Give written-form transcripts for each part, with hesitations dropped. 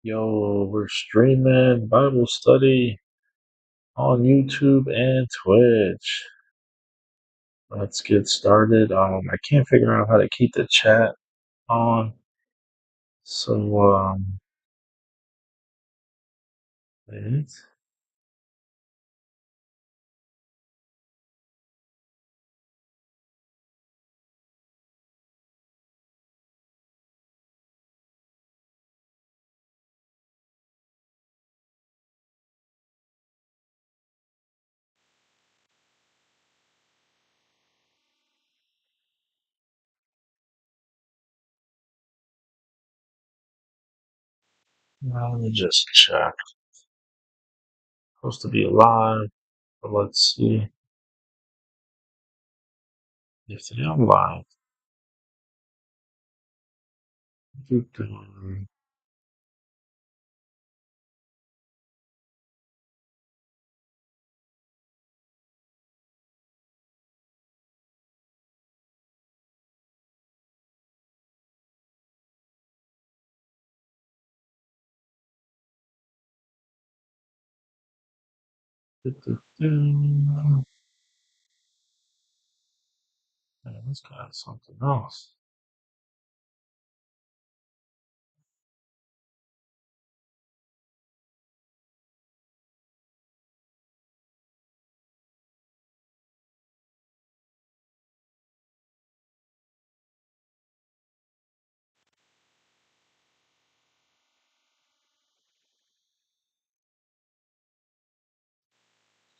Yo, we're streaming Bible study on YouTube and Twitch. Let's get started. I can't figure out how to keep the chat on. So, wait. Let me just check. Supposed to be live, but let's see. Yes, I'm live. Man, this guy's something else.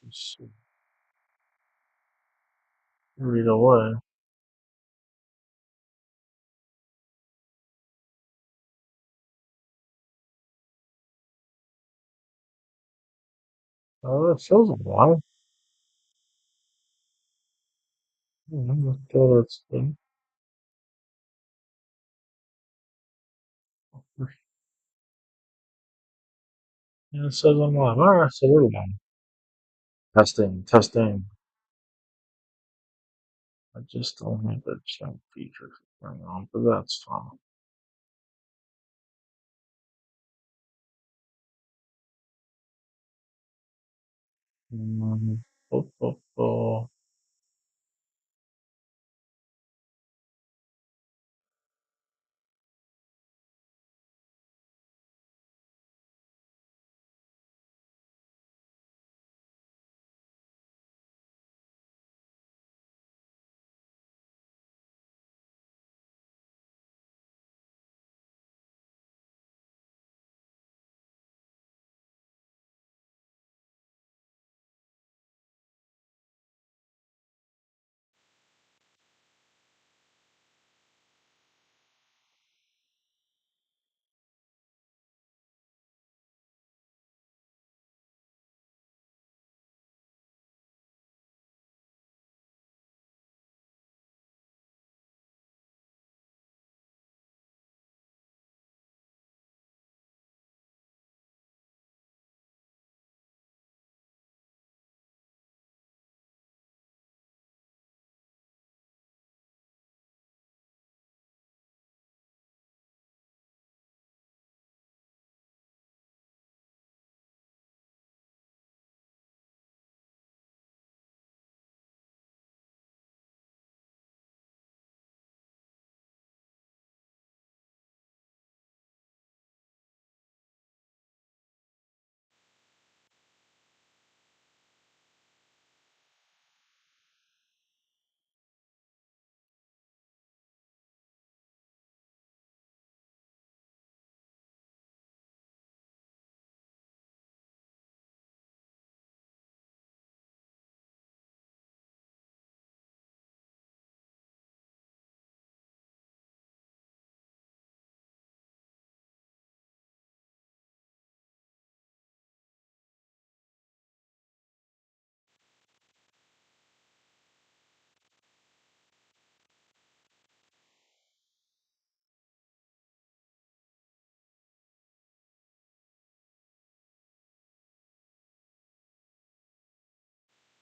Let's see. Read away. Oh, that shows him live. Let's go. That's good. Yeah, it says I'm live. All right, so we're live. Testing, testing. I just don't have the chat feature going on, but that's fine. Oh, oh, oh.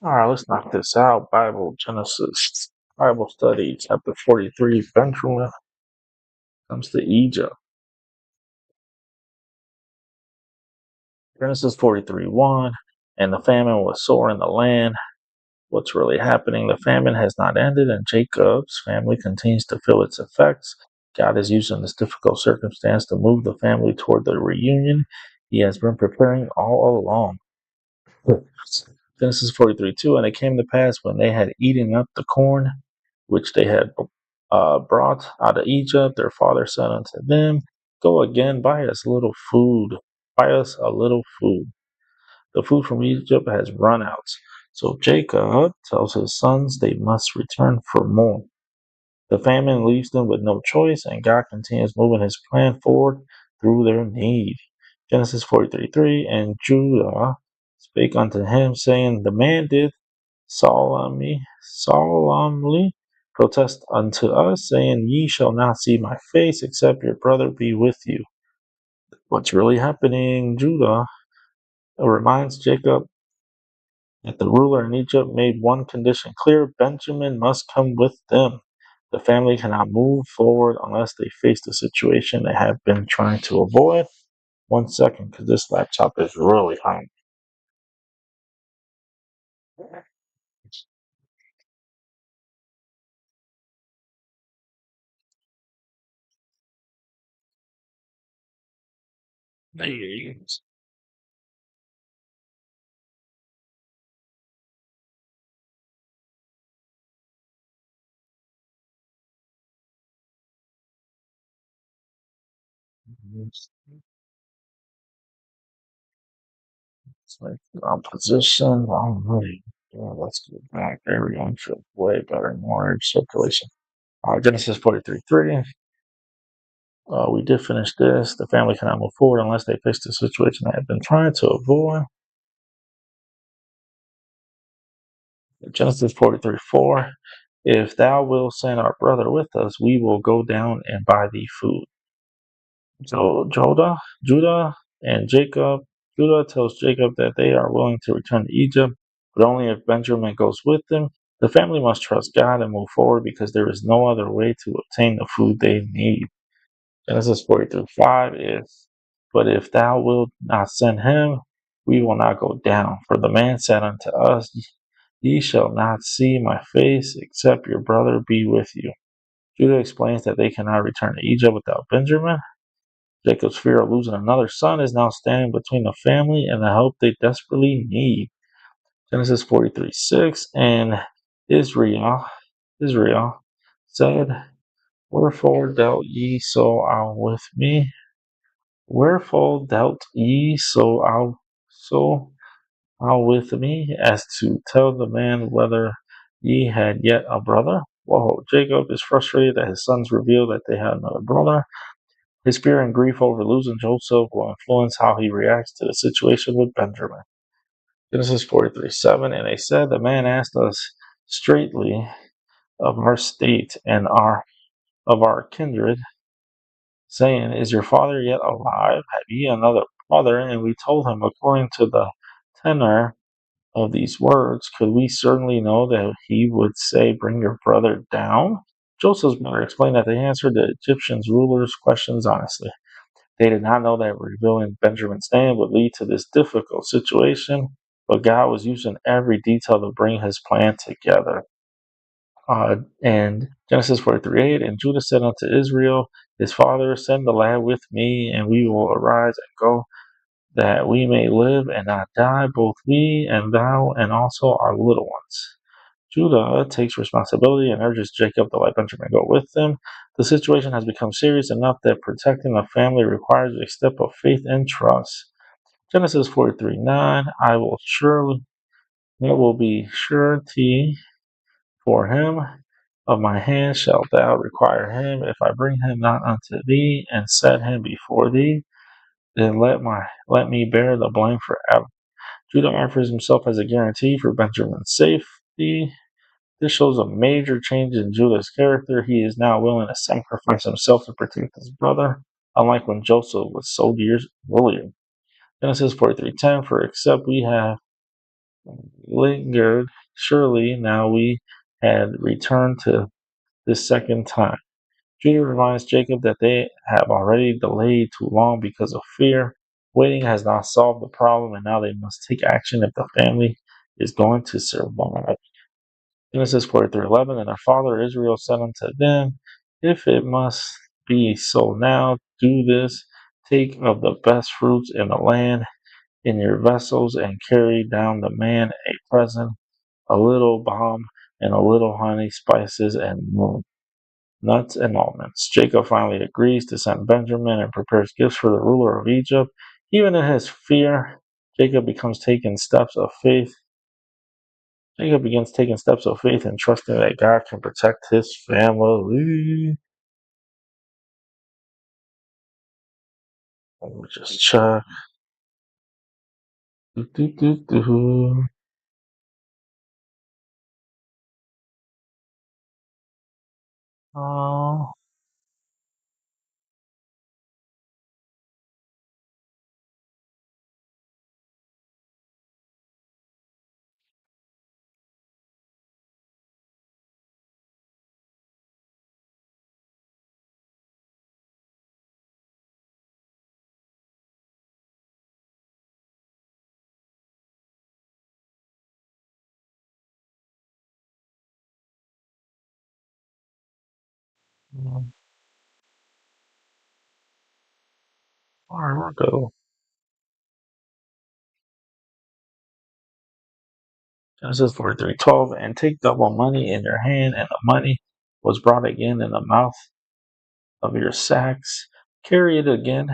All right, let's knock this out. Genesis, Bible study, chapter 43. Benjamin comes to Egypt. Genesis 43:1, and the famine was sore in the land. What's really happening? The famine has not ended, and Jacob's family continues to feel its effects. God is using this difficult circumstance to move the family toward the reunion He has been preparing all along. Genesis 43:2, and it came to pass when they had eaten up the corn which they had brought out of Egypt, their father said unto them, Go again, buy us little food, buy us a little food. The food from Egypt has run out. So Jacob tells his sons they must return for more. The famine leaves them with no choice, and God continues moving his plan forward through their need. Genesis 43:3, and Judah spake unto him, saying, The man did solemnly protest unto us, saying, Ye shall not see my face, except your brother be with you. What's really happening? Judah reminds Jacob that the ruler in Egypt made one condition clear: Benjamin must come with them. The family cannot move forward unless they face the situation they have been trying to avoid. 1 second, because this laptop is really hot. There you go. It's like position. All right. Yeah, let's go back. There we go. Feel way better. More circulation. Genesis 43:3. We did finish this. The family cannot move forward unless they face the situation they have been trying to avoid. Genesis 43:4. If thou wilt send our brother with us, we will go down and buy thee food. So Judah and Jacob, Judah tells Jacob that they are willing to return to Egypt, but only if Benjamin goes with them. The family must trust God and move forward because there is no other way to obtain the food they need. Genesis 43:5 is, But if thou wilt not send him, we will not go down. For the man said unto us, Ye shall not see my face, except your brother be with you. Judah explains that they cannot return to Egypt without Benjamin. Jacob's fear of losing another son is now standing between the family and the help they desperately need. Genesis 43:6, and Israel said, Wherefore dealt ye so out with me? Wherefore dealt ye so out with me, as to tell the man whether ye had yet a brother? Whoa, Jacob is frustrated that his sons reveal that they had another brother. His fear and grief over losing Joseph will influence how he reacts to the situation with Benjamin. Genesis 43:7, and they said, The man asked us straightly of our state and of our kindred, saying, Is your father yet alive? Have ye another brother? And we told him, according to the tenor of these words, could we certainly know that he would say, Bring your brother down? Joseph's mother explained that they answered the Egyptian rulers' questions honestly. They did not know that revealing Benjamin's name would lead to this difficult situation, but God was using every detail to bring his plan together. And Genesis 43:8, and Judah said unto Israel, his father, Send the lad with me, and we will arise and go, that we may live and not die, both we and thou, and also our little ones. Judah takes responsibility and urges Jacob to let Benjamin go with them. The situation has become serious enough that protecting the family requires a step of faith and trust. Genesis 43:9, there will be surety for him. Of my hand shalt thou require him. If I bring him not unto thee and set him before thee, then let me bear the blame forever. Judah offers himself as a guarantee for Benjamin's safety. This shows a major change in Judah's character. He is now willing to sacrifice himself to protect his brother, unlike when Joseph was sold years earlier. Genesis 43:10, For except we have lingered, surely now we had returned to this second time. Judah reminds Jacob that they have already delayed too long because of fear. Waiting has not solved the problem, and now they must take action if the family is going to survive. Genesis 43:11, and their father Israel said unto them, if it must be so now, do this, take of the best fruits in the land in your vessels, and carry down the man a present, a little balm, and a little honey, spices, and nuts and almonds. Jacob finally agrees to send Benjamin and prepares gifts for the ruler of Egypt. Even in his fear, Jacob becomes taking steps of faith. Jacob begins taking steps of faith and trusting that God can protect his family. Let me just check. Do. Oh, all right, we'll go. Genesis 43:12, and take double money in your hand, and the money was brought again in the mouth of your sacks. Carry it again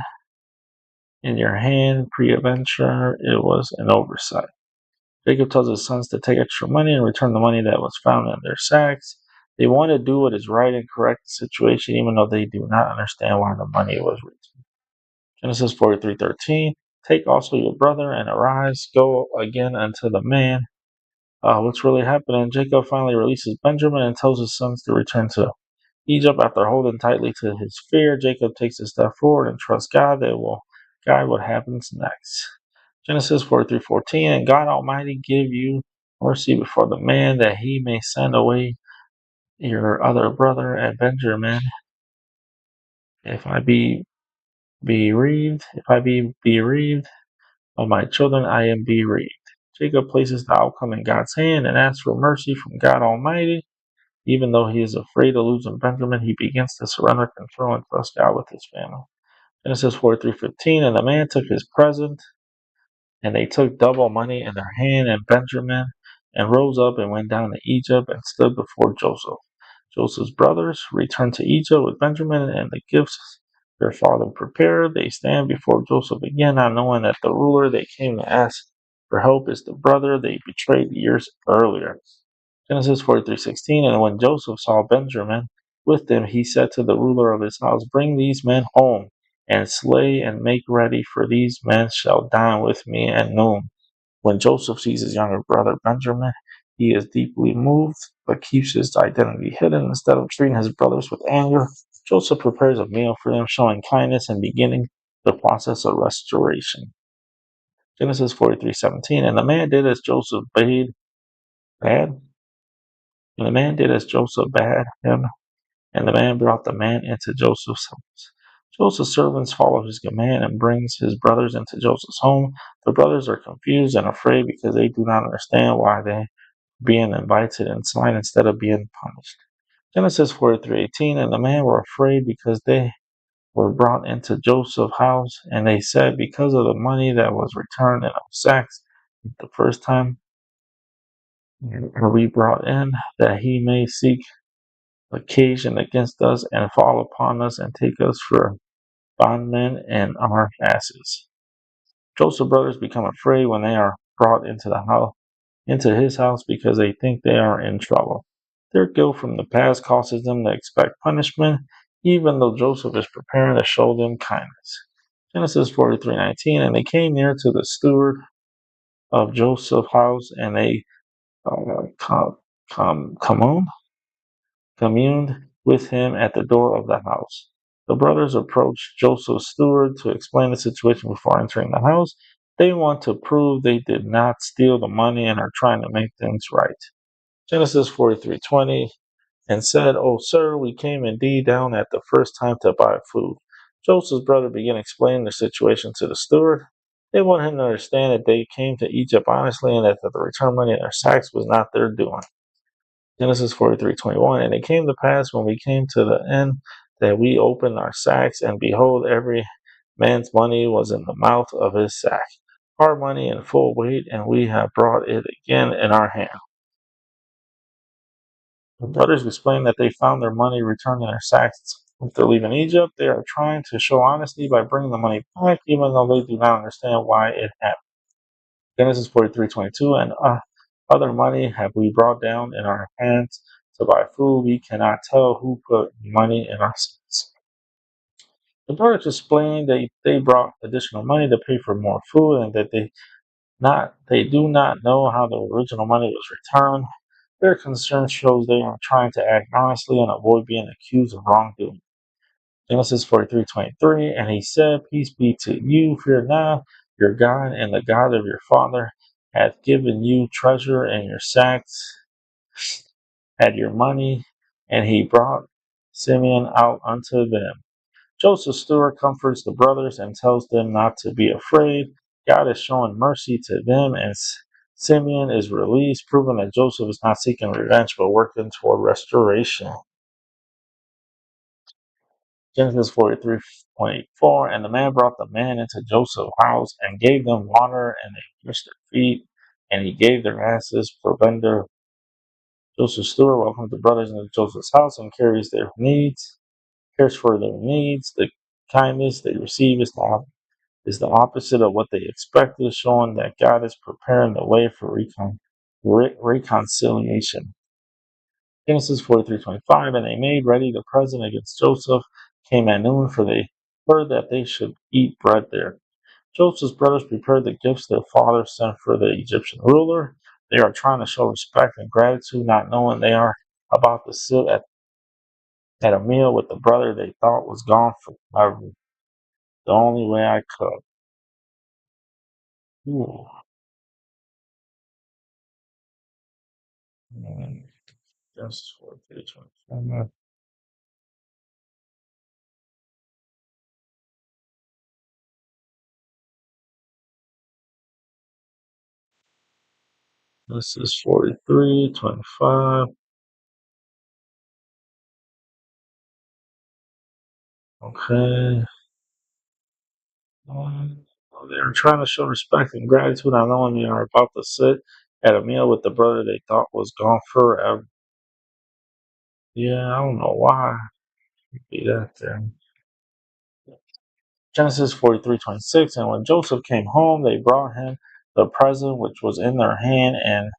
in your hand. Pre-adventure, it was an oversight. Jacob tells his sons to take extra money and return the money that was found in their sacks. They want to do what is right and correct the situation, even though they do not understand why the money was returned. Genesis 43:13, take also your brother and arise, go again unto the man. What's really happening? Jacob finally releases Benjamin and tells his sons to return to Egypt. After holding tightly to his fear, Jacob takes a step forward and trusts God that will guide what happens next. Genesis 43:14, and God Almighty give you mercy before the man, that he may send away your other brother and Benjamin. If I be bereaved of my children, I am bereaved. Jacob places the outcome in God's hand and asks for mercy from God Almighty. Even though he is afraid of losing Benjamin, he begins to surrender control and trust God with his family. Genesis 43:15, and the man took his present, and they took double money in their hand and Benjamin, and rose up and went down to Egypt and stood before Joseph. Joseph's brothers returned to Egypt with Benjamin and the gifts their father prepared. They stand before Joseph again, not knowing that the ruler they came to ask for help is the brother they betrayed years earlier. Genesis 43:16, and when Joseph saw Benjamin with them, he said to the ruler of his house, bring these men home, and slay and make ready, for these men shall dine with me at noon. When Joseph sees his younger brother Benjamin, he is deeply moved, but keeps his identity hidden. Instead of treating his brothers with anger, Joseph prepares a meal for them, showing kindness and beginning the process of restoration. Genesis 43:17, and the man did as Joseph bade, and the man did as Joseph bade him, and the man brought the man into Joseph's house. Joseph's servants follow his command and brings his brothers into Joseph's home. The brothers are confused and afraid because they do not understand why they are being invited inside instead of being punished. Genesis 43:18, and the men were afraid because they were brought into Joseph's house, and they said, because of the money that was returned in our sacks the first time are we brought in, that he may seek occasion against us and fall upon us and take us for bondmen and our asses. Joseph's brothers become afraid when they are brought into his house because they think they are in trouble. Their guilt from the past causes them to expect punishment, even though Joseph is preparing to show them kindness. Genesis 43:19, and they came near to the steward of Joseph's house, and they communed communed with him at the door of the house. The brothers approached Joseph's steward to explain the situation before entering the house. They want to prove they did not steal the money and are trying to make things right. Genesis 43:20, and said, O sir, we came indeed down at the first time to buy food. Joseph's brother began explaining the situation to the steward. They want him to understand that they came to Egypt honestly and that the return money in their sacks was not their doing. Genesis 43:21. And it came to pass when we came to the end that we opened our sacks, and behold, every man's money was in the mouth of his sack, our money in full weight, and we have brought it again in our hand. The brothers explained that they found their money returned in their sacks after leaving Egypt. They are trying to show honesty by bringing the money back, even though they do not understand why it happened. Genesis 43:22. And other money have we brought down in our hands to buy food. We cannot tell who put money in our sacks. The brothers explained that they brought additional money to pay for more food, and that they do not know how the original money was returned. Their concern shows they are trying to act honestly and avoid being accused of wrongdoing. Genesis 43:23. And he said, Peace be to you, fear not, your God and the God of your father hath given you treasure in your sacks, had your money. And he brought Simeon out unto them. Joseph's steward comforts the brothers and tells them not to be afraid. God is showing mercy to them, and Simeon is released, proving that Joseph is not seeking revenge but working toward restoration. Genesis 43:24. And the man brought the men into Joseph's house and gave them water, and they washed their feet, and he gave their asses provender. Joseph's steward welcomes the brothers into Joseph's house and cares for their needs. The kindness they receive is the opposite of what they expected, showing that God is preparing the way for reconciliation. Genesis 43:25. And they made ready the present against Joseph, came at noon, for they heard that they should eat bread there. Joseph's brothers prepared the gifts their father sent for the Egyptian ruler. They are trying to show respect and gratitude, not knowing they are about to sit at a meal with the brother they thought was gone forever. The only way I could. Ooh. Just for page 1. This is 43:25. Okay. They're trying to show respect and gratitude, not knowing they are about to sit at a meal with the brother they thought was gone forever. Yeah, I don't know why. Be that there. Genesis 43:26. And when Joseph came home, they brought him the present which was in their hand, and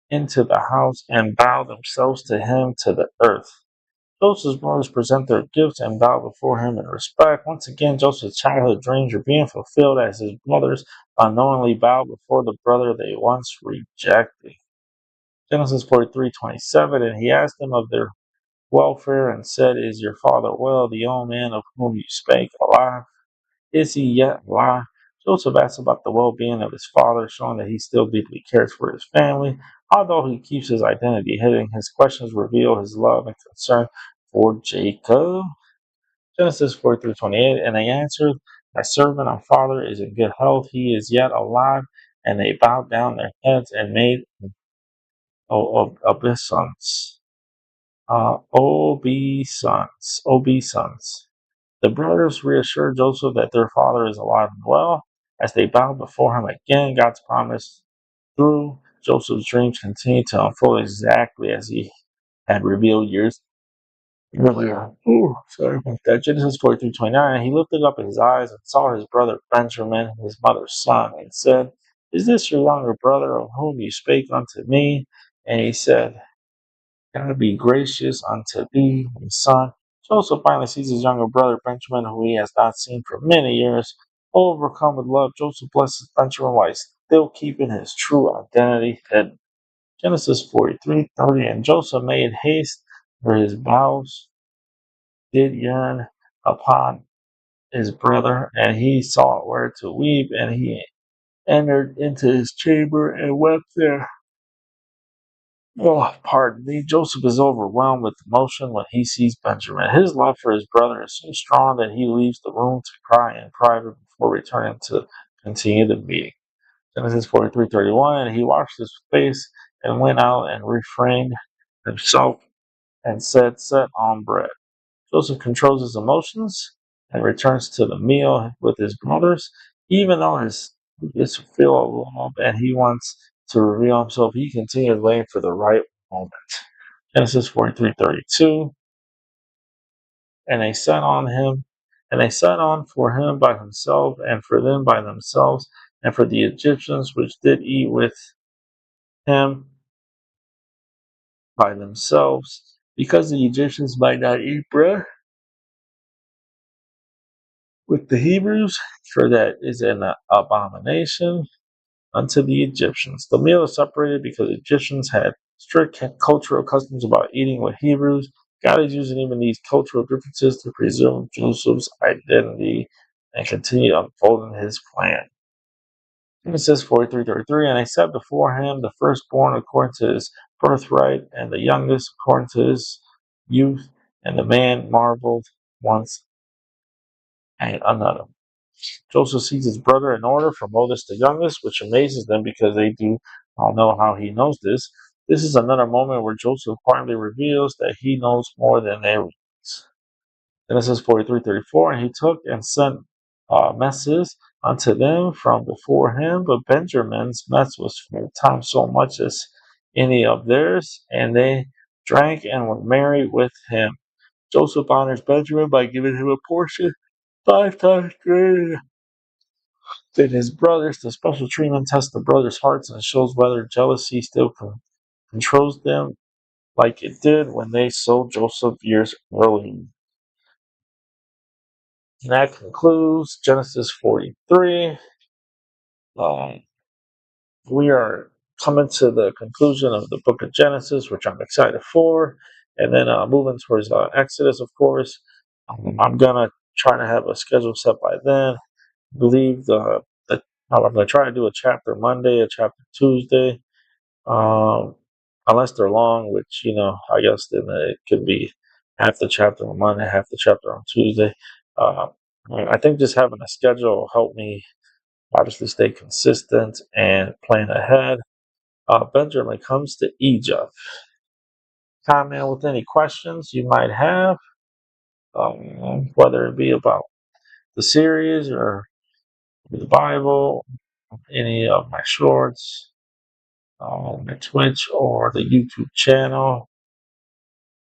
into the house, and bowed themselves to him to the earth. Joseph's brothers present their gifts and bow before him in respect. Once again, Joseph's childhood dreams are being fulfilled as his brothers unknowingly bow before the brother they once rejected. Genesis 43:27. And he asked them of their welfare and said, Is your father well, the old man of whom you spake, alive? Is he yet alive? Joseph asks about the well-being of his father, showing that he still deeply cares for his family. Although he keeps his identity hidden, his questions reveal his love and concern for Jacob. Genesis 43:28. And they answered, Thy servant our father is in good health, he is yet alive. And they bowed down their heads and made obeisance. Obeisance. The brothers reassured Joseph that their father is alive and well. As they bowed before him again, God's promise through Joseph's dreams continued to unfold exactly as he had revealed years earlier. Ooh, sorry about that. Genesis 43:29. He lifted up his eyes and saw his brother Benjamin, his mother's son, and said, Is this your younger brother of whom you spake unto me? And he said, God be gracious unto thee, my son. Joseph finally sees his younger brother Benjamin, who he has not seen for many years. Overcome with love, Joseph blesses Benjamin while still keeping his true identity hidden. Genesis 43:30. And Joseph made haste, for his bowels did yearn upon his brother, and he sought where to weep, and he entered into his chamber and wept there. Oh, pardon me. Joseph is overwhelmed with emotion when he sees Benjamin. His love for his brother is so strong that he leaves the room to cry in private before returning to continue the meeting. Genesis 43:31, and he washed his face and went out and refrained himself and said, set on bread. Joseph controls his emotions and returns to the meal with his brothers, even though he gets to feel alone and he wants to reveal himself. He continues waiting for the right moment. Genesis 43:32, and they sat on him, and they sat on for him by himself, and for them by themselves, and for the Egyptians which did eat with him by themselves, because the Egyptians might not eat bread with the Hebrews, for that is an abomination unto the Egyptians. The meal is separated because the Egyptians had strict cultural customs about eating with Hebrews. God is using even these cultural differences to preserve Joseph's identity and continue unfolding his plan. Genesis 43:33, and they set before him the firstborn according to his birthright, and the youngest according to his youth. And the man marveled once and another. Joseph sees his brother in order from oldest to youngest, which amazes them because they do all know how he knows this. This is another moment where Joseph quietly reveals that he knows more than they realize. Genesis 43:34, and he took and sent messes unto them from before him, but Benjamin's mess was 4 times so much as any of theirs, and they drank and were merry with him. Joseph honors Benjamin by giving him a portion 5 times greater than his brothers. The special treatment tests the brothers' hearts and shows whether jealousy still controls them like it did when they sold Joseph years earlier. And that concludes Genesis 43. Um, we are coming to the conclusion of the book of Genesis, which I'm excited for. And then moving towards Exodus, of course. I'm going to try to have a schedule set by then. I believe I'm going to try to do a chapter Monday, a chapter Tuesday. Unless they're long, which, I guess then it could be half the chapter on Monday, half the chapter on Tuesday. Uh, I think just having a schedule will help me obviously stay consistent and plan ahead. Benjamin comes to Egypt. Comment with any questions you might have, whether it be about the series or the Bible, any of my shorts, my Twitch or the YouTube channel.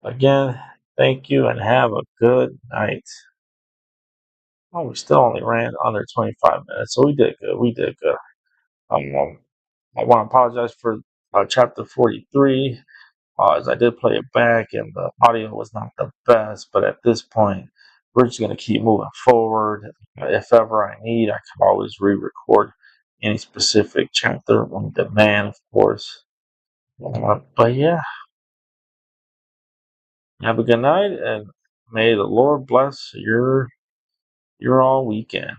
Again, thank you and have a good night. Oh, we still only ran under 25 minutes, so we did good. We did good. I want to apologize for chapter 43, as I did play it back and the audio was not the best, but at this point, we're just going to keep moving forward. If ever I need, I can always re-record any specific chapter on demand, of course. But yeah, have a good night, and may the Lord bless your all weekend.